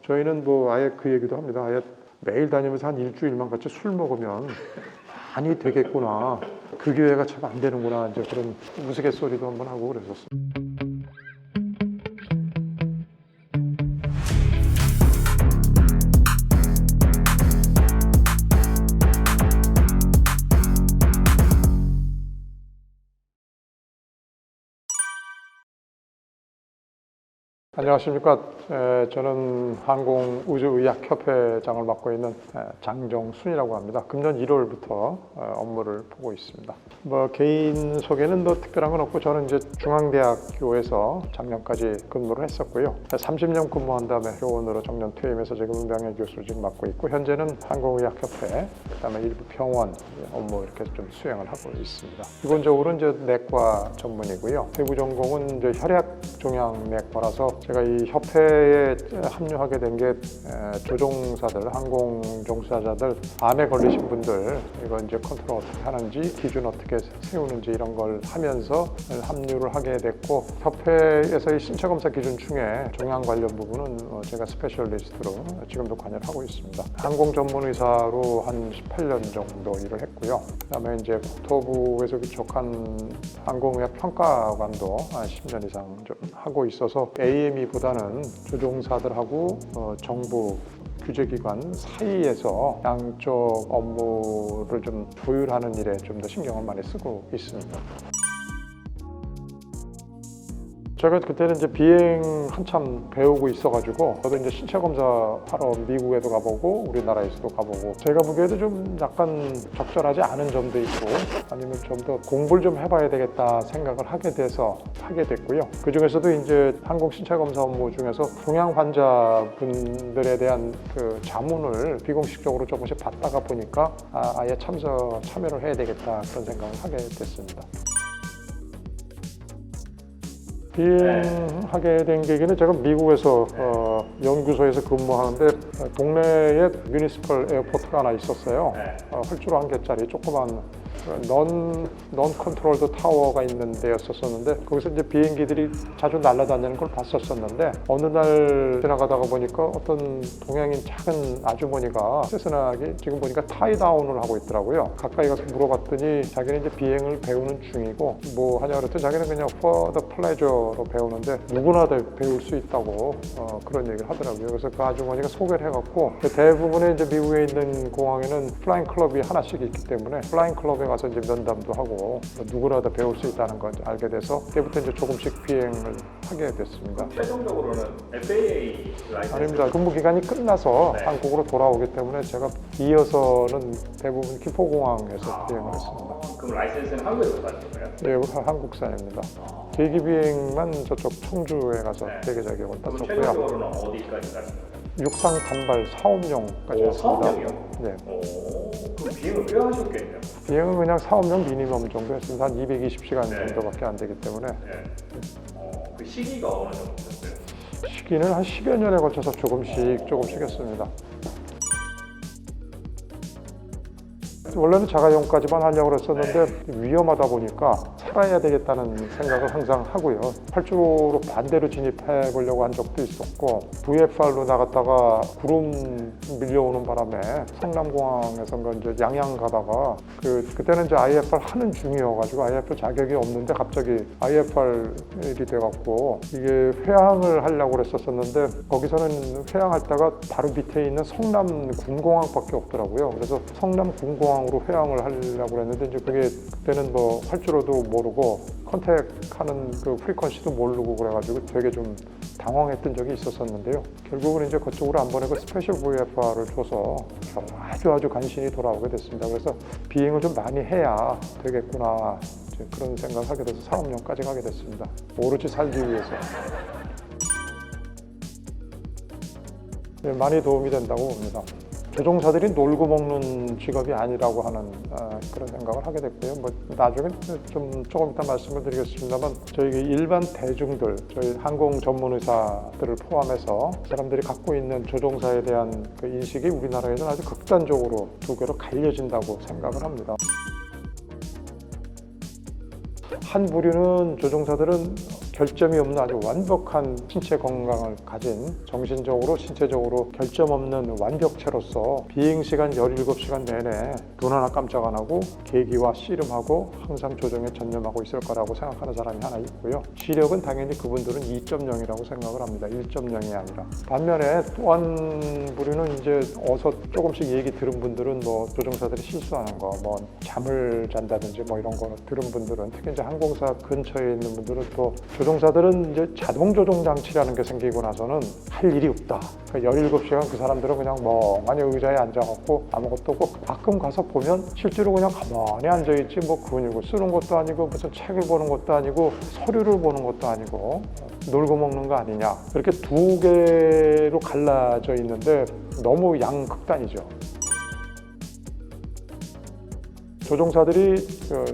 저희는 뭐 아예 그 얘기도 합니다. 아예 매일 다니면서 한 일주일만 같이 술 먹으면 많이 되겠구나. 그 기회가 참 안 되는구나. 이제 그런 우스갯소리도 한번 하고 그랬었어요. 안녕하십니까. 저는 항공우주의학협회장을 맡고 있는 장정순이라고 합니다. 금년 1월부터 업무를 보고 있습니다. 개인 소개는 특별한 건 없고, 저는 이제 중앙대학교에서 작년까지 근무를 했었고요. 30년 근무한 다음에 교원으로 정년 퇴임해서 지금 명예교수를 지금 맡고 있고, 현재는 항공의학협회, 그다음에 일부 병원 업무 이렇게 좀 수행을 하고 있습니다. 기본적으로는 이제 내과 전문이고요. 세부 전공은 이제 혈액종양내과라서 제가 이 협회에 합류하게 된 게 조종사들, 항공 종사자들, 암에 걸리신 분들 이거 이제 컨트롤 어떻게 하는지, 기준 어떻게 세우는지 이런 걸 하면서 합류를 하게 됐고, 협회에서의 신체 검사 기준 중에 종양 관련 부분은 제가 스페셜리스트로 지금도 관여를 하고 있습니다. 항공 전문 의사로 한 18년 정도 일을 했고요. 그다음에 이제 국토부에서 위촉한 항공의학 평가관도 한 10년 이상 좀 하고 있어서 AME보다는 조종사들하고 정부 규제기관 사이에서 양쪽 업무를 좀 조율하는 일에 좀 더 신경을 많이 쓰고 있습니다. 제가 그때는 이제 비행 한참 배우고 있어가지고, 저도 이제 신체 검사 하러 미국에도 가보고 우리나라에서도 가보고, 제가 보기에도 좀 약간 적절하지 않은 점도 있고, 아니면 좀 더 공부를 좀 해봐야 되겠다 생각을 하게 됐고요. 그 중에서도 이제 항공 신체 검사 업무 중에서 종양 환자분들에 대한 그 자문을 비공식적으로 조금씩 받다가 보니까 아예 참여를 해야 되겠다 그런 생각을 하게 됐습니다. 비행하게 된 계기는 제가 미국에서 연구소에서 근무하는데, 동네에 뮤니시펄 에어포트가 하나 있었어요. 헐주로 1개짜리 조그만 넌 컨트롤드 타워가 있는 데였었는데, 거기서 이제 비행기들이 자주 날아다니는 걸 봤었는데, 어느 날 지나가다가 보니까 어떤 동양인 작은 아주머니가 세스나기 지금 보니까 타이다운을 하고 있더라고요. 가까이 가서 물어봤더니 자기는 이제 비행을 배우는 중이고, 뭐 하냐 그랬더니 자기는 그냥 for the pleasure로 배우는데 누구나 다 배울 수 있다고 그런 얘기를 하더라고요. 그래서 그 아주머니가 소개를 해갖고, 대부분의 이제 미국에 있는 공항에는 플라잉 클럽이 하나씩 있기 때문에 플라잉 클럽에 가서 이제 면담도 하고 누구나 다 배울 수 있다는 걸 알게 돼서 그때부터 이제 조금씩 비행을 하게 됐습니다. 최종적으로는 FAA 라이센스? 아닙니다. 근무 기간이 끝나서 한국으로 돌아오기 때문에 제가 이어서는 대부분 기포공항에서 비행을 했습니다. 그럼 라이센스는 한국에서 받는 거예요? 네, 한국산입니다. 대기 비행만 저쪽 청주에 가서 대기 자격을 그럼 땄었고요. 최종적으로는 어디까지 가신 거예요? 육상 단발 사업용까지 했습니다. 사업용이요? 네. 그럼 비행을 꽤 하셨겠네요? 비행은 그냥 사업용 미니멈 정도 했습니다. 한 220시간 정도밖에 안 되기 때문에. 그 시기가 어느 정도였어요? 시기는 한 10여 년에 걸쳐서 조금씩 했습니다. 원래는 자가용까지만 하려고 했었는데 위험하다 보니까 살아야 되겠다는 생각을 항상 하고요. 활주로로 반대로 진입해 보려고 한 적도 있었고, VFR로 나갔다가 구름 밀려오는 바람에 성남공항에서 이제 양양 가다가 그때는 이제 IFR 하는 중이어가지고 IFR 자격이 없는데 갑자기 IFR이 돼갖고 이게 회항을 하려고 그랬었는데, 거기서는 회항할 때가 바로 밑에 있는 성남 군공항밖에 없더라고요. 그래서 성남 군공항 으로 회항을 하려고 했는데, 이제 그게 그때는 뭐 활주로도 모르고 컨택하는 그 프리퀀시도 모르고 그래가지고 되게 좀 당황했던 적이 있었는데요. 결국은 이제 그쪽으로 안 보내고 스페셜 VFR을 줘서 아주 간신히 돌아오게 됐습니다. 그래서 비행을 좀 많이 해야 되겠구나, 이제 그런 생각을 하게 돼서 사업용까지 가게 됐습니다. 오로지 살기 위해서. 네, 많이 도움이 된다고 봅니다. 조종사들이 놀고 먹는 직업이 아니라고 하는 그런 생각을 하게 됐고요. 나중에 조금 이따 말씀을 드리겠습니다만, 저희 일반 대중들, 저희 항공 전문 의사들을 포함해서 사람들이 갖고 있는 조종사에 대한 그 인식이 우리나라에는 아주 극단적으로 두 개로 갈려진다고 생각을 합니다. 한 부류는 조종사들은 결점이 없는 아주 완벽한 신체 건강을 가진 정신적으로 신체적으로 결점 없는 완벽체로서 비행시간 17시간 내내 눈 하나 깜짝 안 하고 계기와 씨름하고 항상 조정에 전념하고 있을 거라고 생각하는 사람이 하나 있고요. 시력은 당연히 그분들은 2.0이라고 생각을 합니다. 1.0이 아니라. 반면에 또 한 부류는 이제 어서 조금씩 얘기 들은 분들은 뭐 조종사들이 실수하는 거, 뭐 잠을 잔다든지 뭐 이런 거 들은 분들은, 특히 이제 항공사 근처에 있는 분들은 또 조종사들은 이제 자동 조종 장치라는 게 생기고 나서는 할 일이 없다. 그러니까 17시간 그 사람들은 그냥 멍하니 의자에 앉아갖고 아무것도 없고, 가끔 가서 보면 실제로 그냥 가만히 앉아있지 뭐 근육을 쓰는 것도 아니고 무슨 책을 보는 것도 아니고 서류를 보는 것도 아니고 놀고 먹는 거 아니냐. 이렇게 두 개로 갈라져 있는데 너무 양극단이죠. 조종사들이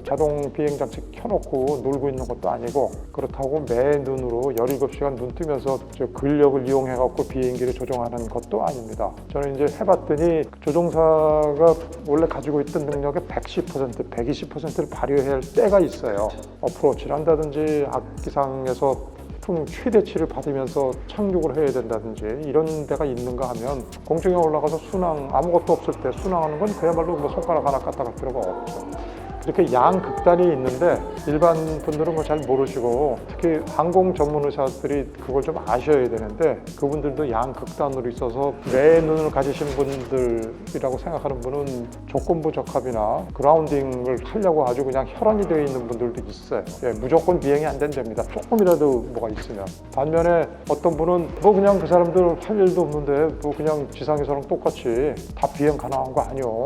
자동 비행장치 켜놓고 놀고 있는 것도 아니고, 그렇다고 매 눈으로 17시간 눈 뜨면서 근력을 이용해갖고 비행기를 조종하는 것도 아닙니다. 저는 이제 해봤더니 조종사가 원래 가지고 있던 능력의 110%, 120%를 발휘해야 할 때가 있어요. 어프로치를 한다든지 악기상에서 최대치를 받으면서 착륙을 해야 된다든지 이런 데가 있는가 하면, 공중에 올라가서 순항, 아무것도 없을 때 순항하는 건 그야말로 뭐 손가락 하나 까딱 할 필요가 없죠. 이렇게 양극단이 있는데 일반 분들은 뭐 잘 모르시고, 특히 항공 전문 의사들이 그걸 좀 아셔야 되는데, 그분들도 양극단으로 있어서 내 눈을 가지신 분들이라고 생각하는 분은 조건부 적합이나 그라운딩을 하려고 아주 그냥 혈안이 되어 있는 분들도 있어요. 예, 무조건 비행이 안 된답니다. 조금이라도 뭐가 있으면. 반면에 어떤 분은 뭐 그냥 그 사람들 할 일도 없는데 뭐 그냥 지상에서랑 똑같이 다 비행 가능한 거 아니요.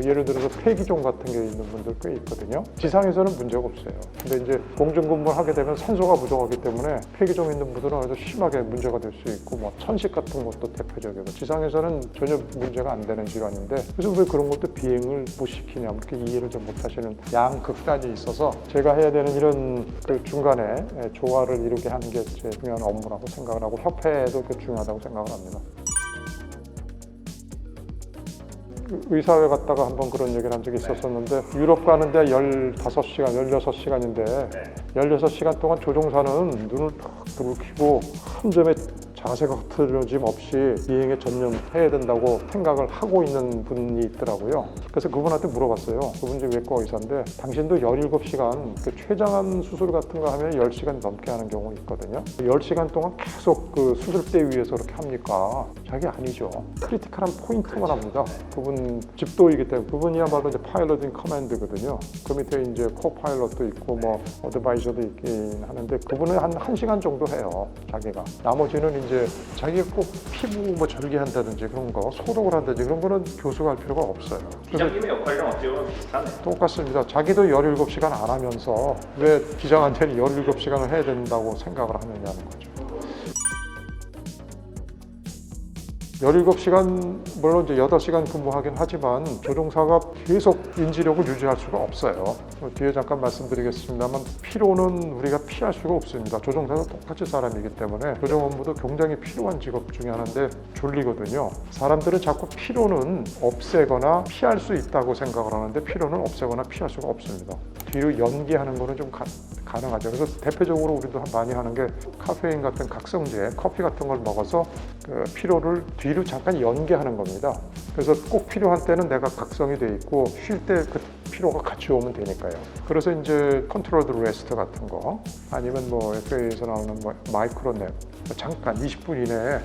예를 들어서 폐기종 같은 게 있는 분들 꽤 있거든요. 지상에서는 문제가 없어요. 근데 이제 공중근무를 하게 되면 산소가 부족하기 때문에 폐기종 있는 분들은 아주 심하게 문제가 될 수 있고, 뭐 천식 같은 것도 대표적이고, 지상에서는 전혀 문제가 안 되는 질환인데, 그래서 왜 그런 것도 비행을 못 시키냐, 이렇게 이해를 좀 못 하시는 양극단이 있어서, 제가 해야 되는 이런 그 중간에 조화를 이루게 하는 게 제 중요한 업무라고 생각을 하고, 협회도 중요하다고 생각을 합니다. 의사회 갔다가 한번 그런 얘기를 한 적이 있었었는데, 유럽 가는데 15시간, 16시간인데 16시간 동안 조종사는 눈을 탁 들이키고 한 점에 자세가 흐트러짐 없이 비행에 전념해야 된다고 생각을 하고 있는 분이 있더라고요. 그래서 그분한테 물어봤어요. 그분 이제 외과 의사인데, 당신도 17시간 그 췌장암 수술 같은 거 하면 10시간 넘게 하는 경우 있거든요. 10시간 동안 계속 그 수술대 위에서 그렇게 합니까? 자기 아니죠. 크리티컬한 포인트만 합니다. 그분 집도이기 때문에, 그분이야말로 이제 파일럿 인 커맨드거든요. 그 밑에 이제 코파일럿도 있고 뭐 어드바이저도 있긴 하는데, 그분은 한 1시간 정도 해요, 자기가. 나머지는 이제 자기가 꼭 피부 뭐 절개한다든지 그런 거, 소독을 한다든지 그런 거는 교수가 할 필요가 없어요. 기장님의 역할이랑 어떻게 보면 비슷하네요. 똑같습니다. 자기도 17시간 안 하면서 왜 기장한테는 17시간을 해야 된다고 생각을 하느냐는 거죠. 17시간, 물론 이제 8시간 근무하긴 하지만 조종사가 계속 인지력을 유지할 수가 없어요. 뒤에 잠깐 말씀드리겠습니다만, 피로는 우리가 피할 수가 없습니다. 조종사도 똑같이 사람이기 때문에 조종 업무도 굉장히 필요한 직업 중에 하나인데 졸리거든요. 사람들은 자꾸 피로는 없애거나 피할 수 있다고 생각을 하는데, 피로는 없애거나 피할 수가 없습니다. 뒤로 연기하는 거는 좀 가능하죠. 그래서 대표적으로 우리도 많이 하는 게 카페인 같은 각성제, 커피 같은 걸 먹어서 그 피로를 뒤로 잠깐 연기하는 겁니다. 그래서 꼭 필요한 때는 내가 각성이 돼 있고, 쉴 때 그 피로가 같이 오면 되니까요. 그래서 이제 컨트롤드 레스트 같은 거, 아니면 뭐 FA에서 나오는 뭐 마이크로냅, 잠깐 20분 이내에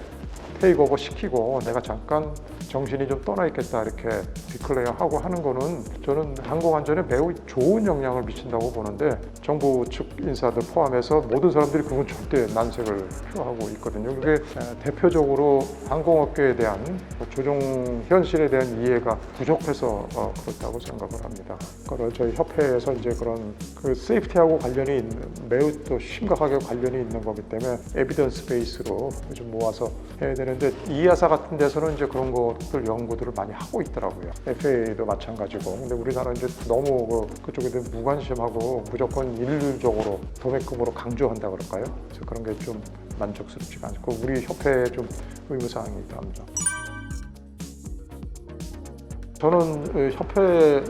테이크오버 시키고 내가 잠깐 정신이 좀 떠나 있겠다 이렇게 디클레어 하고 하는 거는 저는 항공안전에 매우 좋은 영향을 미친다고 보는데, 정부 측 인사들 포함해서 모든 사람들이 그건 절대 난색을 표하고 있거든요. 그게 대표적으로 항공업계에 대한 조종 현실에 대한 이해가 부족해서 그렇다고 생각을 합니다. 그걸 저희 협회에서 이제 그런 그 세이프티하고 관련이 있는, 매우 또 심각하게 관련이 있는 거기 때문에 에비던스 베이스로 좀 모아서 해야 되는데, 이하사 같은 데서는 이제 그런 것들 연구들을 많이 하고 있더라고요. FA도 마찬가지고. 근데 우리나라는 이제 너무 그쪽에 대해 무관심하고 무조건 일률적으로 도매금으로 강조한다 그럴까요? 그래서 그런 게 좀 만족스럽지가 않고, 우리 협회에 좀 의무사항이 있답니다. 저는 협회의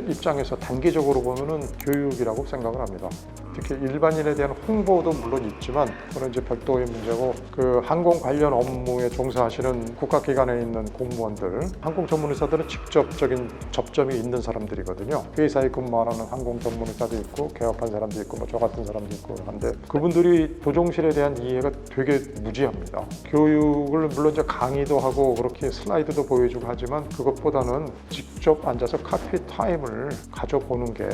입장에서 단기적으로 보면은 교육이라고 생각을 합니다. 특히 일반인에 대한 홍보도 물론 있지만 그건 이제 별도의 문제고 그 항공 관련 업무에 종사하시는 국가기관에 있는 공무원들, 항공 전문의사들은 직접적인 접점이 있는 사람들이거든요. 회사에 근무하는 항공 전문의사도 있고 개업한 사람도 있고 뭐 저 같은 사람도 있고 한데 그분들이 조종실에 대한 이해가 되게 무지합니다. 교육을 물론 이제 강의도 하고 그렇게 슬라이드도 보여주고 하지만 그것보다는 직접 앉아서 카피 타임을 가져보는 게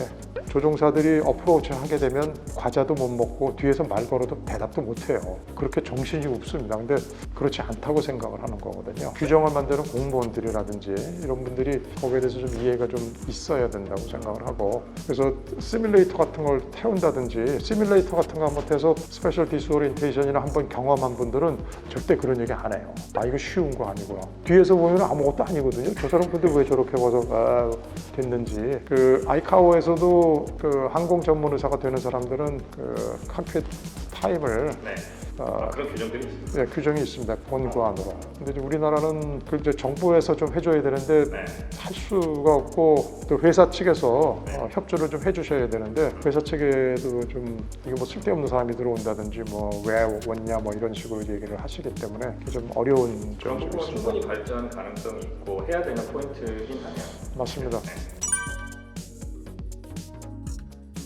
조종사들이 어프로치를 하게 되면 과자도 못 먹고 뒤에서 말 걸어도 대답도 못 해요. 그렇게 정신이 없습니다. 근데 그렇지 않다고 생각을 하는 거거든요. 규정을 만드는 공무원들이라든지 이런 분들이 거기에 대해서 좀 이해가 좀 있어야 된다고 생각을 하고 그래서 시뮬레이터 같은 걸 태운다든지 시뮬레이터 같은 거 한번 해서 스페셜 디스오리엔테이션이나 한번 경험한 분들은 절대 그런 얘기 안 해요. 아 이거 쉬운 거 아니구나. 뒤에서 보면 아무것도 아니거든요. 저 사람 근데 왜 저렇게 와서 됐는지. 그 아이카오에서도 그 항공 전문의사가 되는 사람들은 그 칵핏 타임을 네. 그런 규정들이 있습니다. 네, 규정이 있습니다. 본관으로. 근데 이제 우리나라는 그 이제 정부에서 좀 해줘야 되는데 네. 할 수가 없고 또 회사 측에서 네. 협조를 좀 해주셔야 되는데 회사 측에도 좀 이게 뭐 쓸데없는 사람이 들어온다든지 뭐 왜 왔냐 뭐 이런 식으로 얘기를 하시기 때문에 좀 어려운 그런 점이 부분은 있습니다. 충분히 발전 가능성이 있고 해야 되는 포인트긴 하네요. 맞습니다. 네.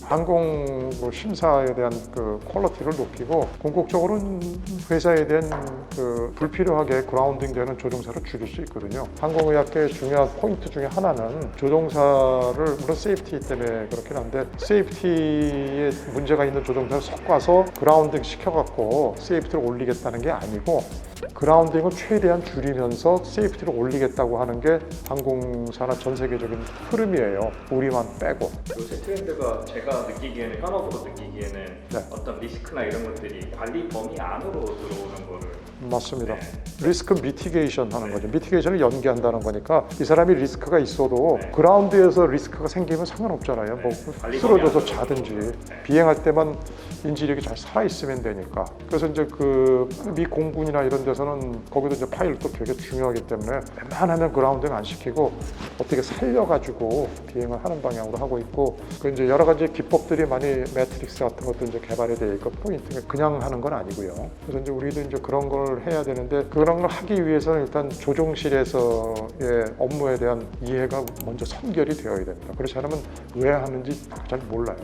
항공 심사에 대한 그 퀄리티를 높이고 궁극적으로는 회사에 대한 그 불필요하게 그라운딩되는 조종사를 줄일 수 있거든요. 항공의학계의 중요한 포인트 중에 하나는 조종사를 물론 세이프티 때문에 그렇긴 한데 세이프티에 문제가 있는 조종사를 섞어서 그라운딩 시켜갖고 세이프티를 올리겠다는 게 아니고 그라운딩을 최대한 줄이면서 세이프티를 올리겠다고 하는 게 항공사나 전 세계적인 흐름이에요. 우리만 빼고. 요새 트렌드가 제가 느끼기에는 현업으로 느끼기에는 네. 어떤 리스크나 이런 것들이 관리 범위 안으로 들어오는 거를 맞습니다. 네. 리스크 미티게이션 하는 거죠. 미티게이션을 연기한다는 거니까 이 사람이 리스크가 있어도 네. 그라운드에서 리스크가 생기면 상관없잖아요. 네. 뭐 관리 쓰러져서 범위 자든지 네. 비행할 때만 인지력이 잘 살아있으면 되니까. 그래서 이제 그 미 공군이나 이런 데서는 거기도 이제 파일럿도 되게 중요하기 때문에 웬만하면 그라운딩 안 시키고 어떻게 살려가지고 비행을 하는 방향으로 하고 있고 그 이제 여러 가지 기법들이 많이 매트릭스 같은 것도 이제 개발이 되어 있고 포인트가 그냥 하는 건 아니고요. 그래서 이제 우리도 이제 그런 걸 해야 되는데 그런 걸 하기 위해서는 일단 조종실에서의 업무에 대한 이해가 먼저 선결이 되어야 됩니다. 그렇지 않으면 왜 하는지 잘 몰라요.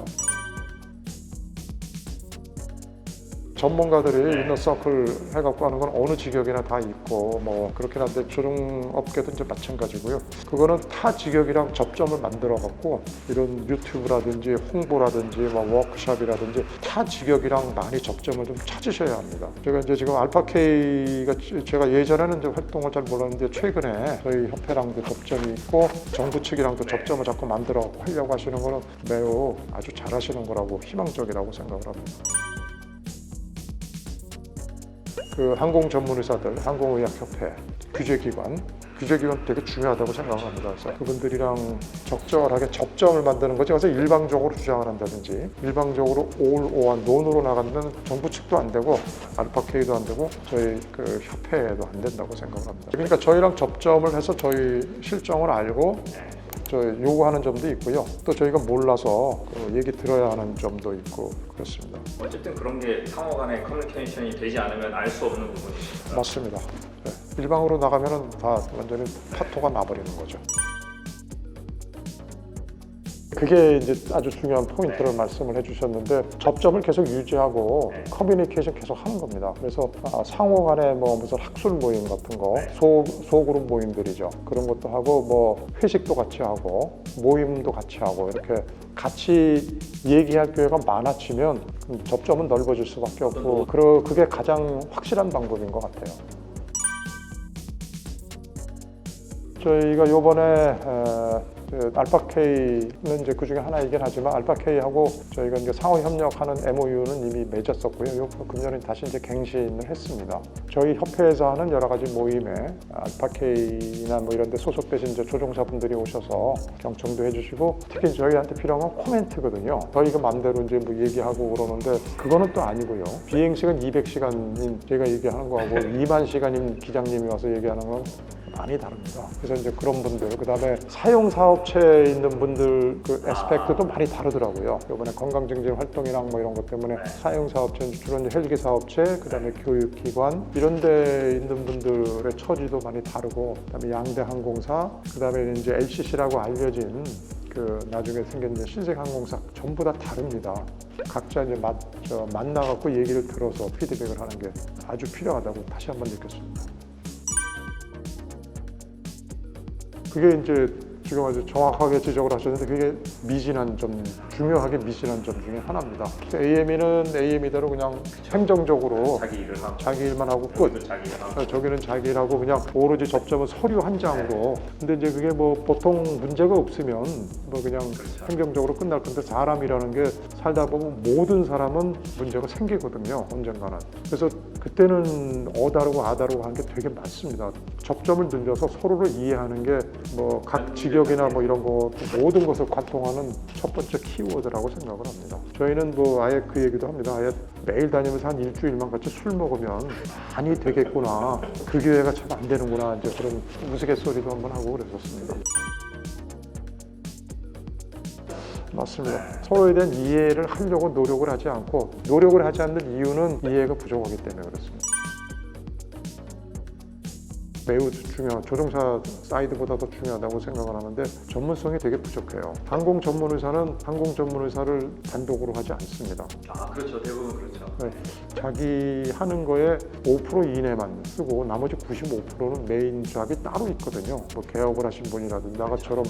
전문가들이 인너서클 해갖고 하는 건 어느 직역이나 다 있고 뭐 그렇긴 한데 조종업계도 이제 마찬가지고요. 그거는 타 직역이랑 접점을 만들어갖고 이런 유튜브라든지 홍보라든지 뭐 워크숍이라든지 타 직역이랑 많이 접점을 좀 찾으셔야 합니다. 제가 이제 지금 알파K가 제가 예전에는 이제 활동을 잘 몰랐는데 최근에 저희 협회랑도 접점이 있고 정부 측이랑도 접점을 자꾸 만들어 하려고 하시는 거는 매우 아주 잘하시는 거라고 희망적이라고 생각을 합니다. 그 항공 전문의사들, 항공의학협회, 규제기관 되게 중요하다고 생각을 합니다. 그래서 그분들이랑 적절하게 접점을 만드는 거죠. 그래서 일방적으로 주장을 한다든지 일방적으로 올오한 논으로 나가는 정부 측도 안 되고 알파K도 안 되고 저희 그 협회도 안 된다고 생각을 합니다. 그러니까 저희랑 접점을 해서 저희 실정을 알고 저 요구하는 점도 있고요. 또 저희가 몰라서 그 얘기 들어야 하는 점도 있고 그렇습니다. 어쨌든 그런 게 상호 간의 커뮤니케이션이 되지 않으면 알 수 없는 부분입니다. 맞습니다. 네. 일방으로 나가면은 다 완전히 파토가 나버리는 거죠. 그게 이제 아주 중요한 포인트를 말씀을 해주셨는데 접점을 계속 유지하고 커뮤니케이션 계속 하는 겁니다. 그래서 상호 간에 뭐 무슨 학술 모임 같은 거, 소그룹 모임들이죠. 그런 것도 하고 뭐 회식도 같이 하고 모임도 같이 하고 이렇게 같이 얘기할 기회가 많아지면 접점은 넓어질 수밖에 없고 그게 가장 확실한 방법인 것 같아요. 저희가 요번에 알파K는 이제 그 중에 하나이긴 하지만 알파K하고 저희가 이제 상호 협력하는 MOU는 이미 맺었었고요. 요 금년에 다시 이제 갱신을 했습니다. 저희 협회에서 하는 여러 가지 모임에 알파K나 뭐 이런 데 소속되신 이제 조종사분들이 오셔서 경청도 해주시고 특히 저희한테 필요한 건 코멘트거든요. 저희가 마음대로 이제 뭐 얘기하고 그러는데 그거는 또 아니고요. 비행시간 200시간인 제가 얘기하는 거하고 2만 시간인 기장님이 와서 얘기하는 건 많이 다릅니다. 그래서 이제 그런 분들, 그다음에 사용 사업체에 있는 분들 그 에스펙트도 많이 다르더라고요. 이번에 건강증진 활동이랑 뭐 이런 것 때문에 사용 사업체 주로 이제 헬기 사업체, 그다음에 교육기관 이런 데 있는 분들의 처지도 많이 다르고, 그다음에 양대 항공사, 그다음에 이제 LCC라고 알려진 그 나중에 생긴 이제 신생 항공사 전부 다 다릅니다. 각자 이제 만나갖고 얘기를 들어서 피드백을 하는 게 아주 필요하다고 다시 한번 느꼈습니다. 그게 이제 지금 아주 정확하게 지적을 하셨는데 그게 미진한 점, 중요하게 미진한 점 중에 하나입니다. AME는 AME대로 그냥 행정적으로 자기 일만 하고 끝. 저기는 자기 일하고 그냥 오로지 접점은 서류 한 장으로. 근데 이제 그게 뭐 보통 문제가 없으면 뭐 그냥 행정적으로 끝날 건데, 사람이라는 게 살다 보면 모든 사람은 문제가 생기거든요, 언젠가는. 그래서 그때는 어다르고 아다르고 하는 게 되게 많습니다. 접점을 늘려서 서로를 이해하는 게 뭐 각 직역이나 뭐 이런 거 모든 것을 관통하는 첫 번째 키워드라고 생각을 합니다. 저희는 뭐 아예 그 얘기도 합니다. 아예 매일 다니면서 한 일주일만 같이 술 먹으면 많이 되겠구나, 그 기회가 참 안 되는구나, 이제 그런 우스갯소리도 한번 하고 그랬었습니다. 맞습니다. 서로에 대한 이해를 하려고 노력을 하지 않고, 노력을 하지 않는 이유는 이해가 부족하기 때문에 그렇습니다. 매우 중요한, 조종사 사이드보다 더 중요하다고 생각을 하는데 전문성이 되게 부족해요. 항공 전문 의사는 항공 전문 의사를 단독으로 하지 않습니다. 아, 그렇죠. 대부분 그렇죠. 네, 자기 하는 거에 5% 이내만 쓰고 나머지 95%는 메인 잡이 따로 있거든요. 뭐 개업을 하신 분이라든지 나가처럼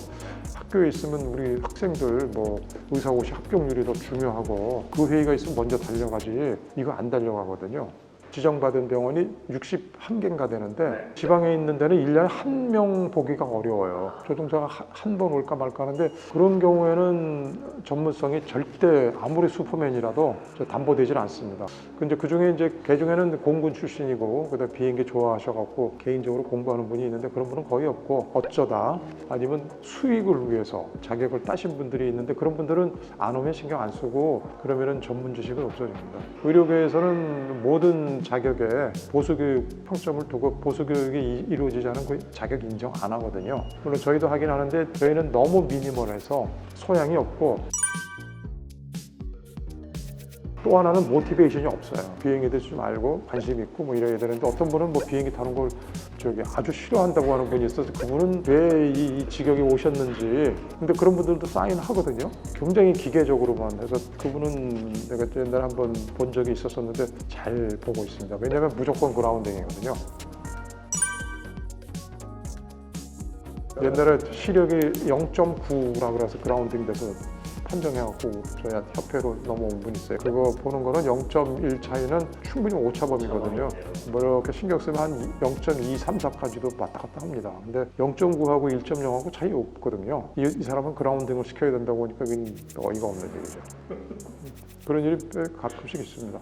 학교에 있으면 우리 학생들 뭐 의사고시 합격률이 더 중요하고 그 회의가 있으면 먼저 달려가지 이거 안 달려가거든요. 지정받은 병원이 61개인가 되는데 지방에 있는 데는 1년에 한 명 보기가 어려워요. 조종사가 한 번 올까 말까 하는데 그런 경우에는 전문성이 절대 아무리 슈퍼맨이라도 담보되질 않습니다. 근데 그중에 이제 개중에는 공군 출신이고 그다음에 비행기 좋아하셔갖고 개인적으로 공부하는 분이 있는데 그런 분은 거의 없고, 어쩌다 아니면 수익을 위해서 자격을 따신 분들이 있는데 그런 분들은 안 오면 신경 안 쓰고 그러면은 전문 지식은 없어집니다. 의료계에서는 모든 자격에 보수교육 평점을 두고 보수교육이 이루어지지 않은 그 자격 인정 안 하거든요. 물론 저희도 하긴 하는데 저희는 너무 미니멀해서 소양이 없고, 또 하나는 모티베이션이 없어요. 비행기에 대해서 좀 알고 관심 있고 뭐 이래야 되는데, 어떤 분은 뭐 비행기 타는 걸 아주 싫어한다고 하는 분이 있어서 그분은 왜 이 직역에 오셨는지, 근데 그런 분들도 사인하거든요. 굉장히 기계적으로만 해서 그분은 내가 옛날에 한번 본 적이 있었는데 잘 보고 있습니다. 왜냐하면 무조건 그라운딩이거든요. 옛날에 시력이 0.9라 그래서 그라운딩 돼서 판정해갖고 저희한테 협회로 넘어온 분이 있어요. 그거 보는 거는 0.1 차이는 충분히 오차범위거든요. 뭐 이렇게 신경 쓰면 한 0.2, 3, 4까지도 왔다 갔다 합니다. 근데 0.9하고 1.0하고 차이 없거든요. 이 사람은 그라운딩을 시켜야 된다고 하니까 그게 어이가 없는 얘기죠. 그런 일이 가끔씩 있습니다.